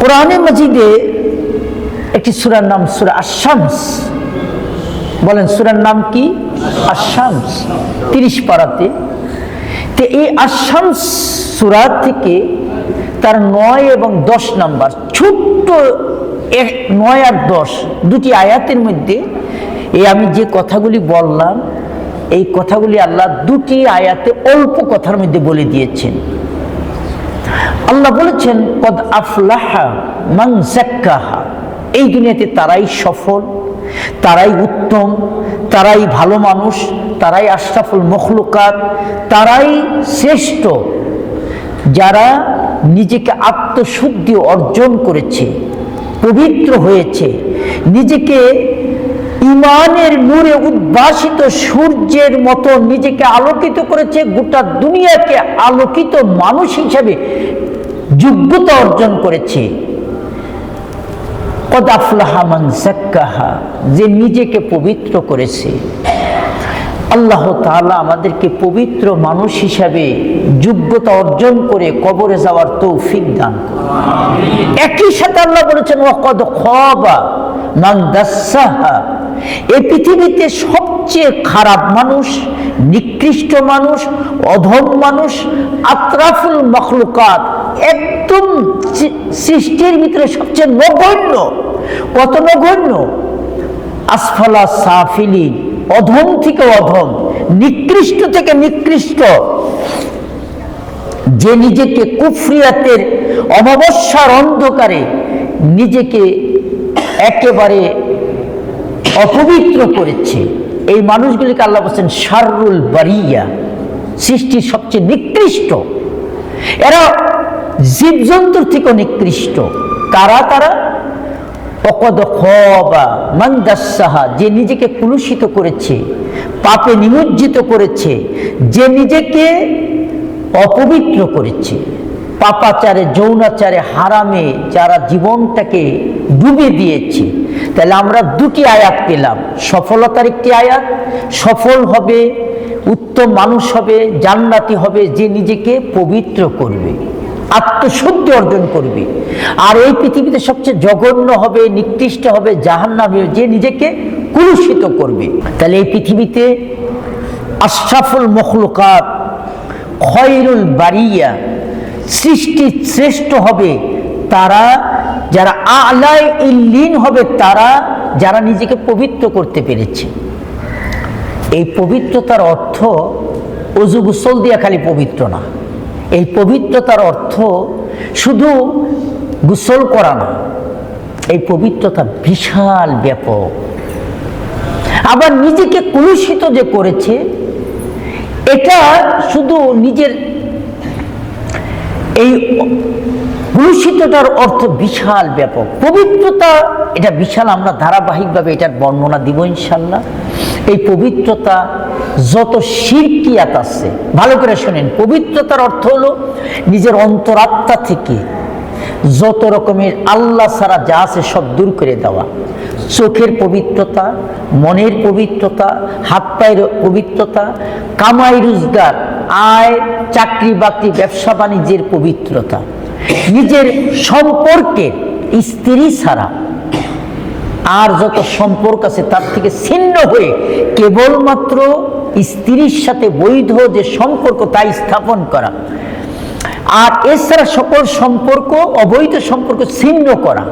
কোরআনে মাজিদে একটি সূরার নাম সূরা আশ-শামস। বলেন সূরার নাম কি? আশ-শামস। 30 পারাতে। তো এই আশ-শামস সূরা থেকে তার 9 এবং 10 নাম্বার ছোট্ট 9 আর 10 দুটি আয়াতের মধ্যে এই আমি যে কথাগুলি বললাম এই কথাগুলি আল্লাহ দুটি আয়াতে অল্প কথার মধ্যে বলে দিয়েছেন। আল্লাহ বলেছেন কদ আফলাহা মান যাক্কাহা, এই দুনিয়াতে তারাই সফল, তারাই উত্তম, তারাই ভালো মানুষ, তারাই আশরাফুল মখলুকাত, তারাই শ্রেষ্ঠ যারা নিজেকে আত্মশুদ্ধি অর্জন করেছে, পবিত্র হয়েছে, নিজেকে ইমানের নূরে উদ্ভাসিত সূর্যের মতো নিজেকে আলোকিত করেছে, গোটা দুনিয়াকে আলোকিত মানুষ হিসেবে যোগ্যতা অর্জন করেছে। কদ আফলাহা মান যাক্কাহা, যে নিজেকে পবিত্র করেছে। আল্লাহ তাআলা আমাদেরকে পবিত্র মানুষ হিসাবে যোগ্যতা অর্জন করে কবরে যাওয়ার তৌফিক দান করুন। একই সাথে আল্লাহ বলেছেন ওয়াকদ খাবা মান দাসসাহা, এই পৃথিবীতে সবচেয়ে খারাপ মানুষ, নিকৃষ্ট মানুষ, অধম মানুষ, আতরাফুল মখলুকাত, একদম সৃষ্টির ভিতরে সবচেয়ে নগণ্য। কত নগণ্য? আসফালা সাফিলিন, অধম থেকে অধম, নিকৃষ্ট থেকে নিকৃষ্ট, যে নিজেকে কুফরিয়াতের অমাবস্যার অন্ধকারে নিজেকে একেবারে অপবিত্র করেছে, এই মানুষগুলিকে আল্লাহ বলছেন শাররুল বারিয়া, সৃষ্টির সবচেয়ে নিকৃষ্ট। এরা জীবজন্তুর থেকে নিকৃষ্ট। কারা তারা? ওয়াকদ খাবা মান দাসসাহা, যে নিজেকে কলুষিত করেছে, পাপে নিমজ্জিত করেছে, যে নিজেকে অপবিত্র করেছে, পাপাচারে, যৌনাচারে, হারামে যারা জীবনটাকে ডুবে দিয়েছে। তাহলে আমরা দুটি আয়াত পেলাম। সফলতার একটি আয়াত, সফল হবে, উত্তম মানুষ হবে, জান্নাতি হবে যে নিজেকে পবিত্র করবে, আত্মশুদ্ধি অর্জন করবে। আর এই পৃথিবীতে সবচেয়ে জঘন্য হবে, নিকৃষ্ট হবে, জাহান্নামী যে নিজেকে কলুষিত করবে। তাহলে এই পৃথিবীতে আশরাফুল মখলুকাত, খয়রুল বারিয়া, সৃষ্টি শ্রেষ্ঠ হবে তারা, যারা আ'লাই ইল্লিন হবে তারা, যারা নিজেকে পবিত্র করতে পেরেছে। এই পবিত্রতার অর্থ ওযু গোসল দিয়া খালি পবিত্র না। এই পবিত্রতার অর্থ শুধু গোসল করা না, এই পবিত্রতা বিশাল ব্যাপক। আবার নিজেকে কলুষিত যে করেছে, এটা শুধু নিজের এই কলুষিতটার অর্থ বিশাল ব্যাপক। পবিত্রতা এটা বিশাল, আমরা ধারাবাহিকভাবে এটার বর্ণনা দিব ইনশাল্লাহ। এই পবিত্রতা যত শিরকিয়াত আছে, ভালো করে শোনেন। পবিত্রতার অর্থ হলো নিজের অন্তরাত্মা থেকে যত রকমের আল্লাহ ছাড়া যা আছে সব দূর করে দেওয়া। চোখের পবিত্রতা, মনের পবিত্রতা, হাত পায়ের পবিত্রতা, কামাই রোজগার, আয়, চাকরি বাকরি, ব্যবসা বাণিজ্যের পবিত্রতা, নিজের সম্পর্কের, স্ত্রী ছাড়া আর যত সম্পর্ক আছে তার থেকে ছিন্ন হয়ে কেবলমাত্র স্ত্রীর সাথে বৈধ যে সম্পর্ক তাই স্থাপন করা, আর এছাড়া সকল সম্পর্ক, অবৈধ সম্পর্ক ছিন্ন করা।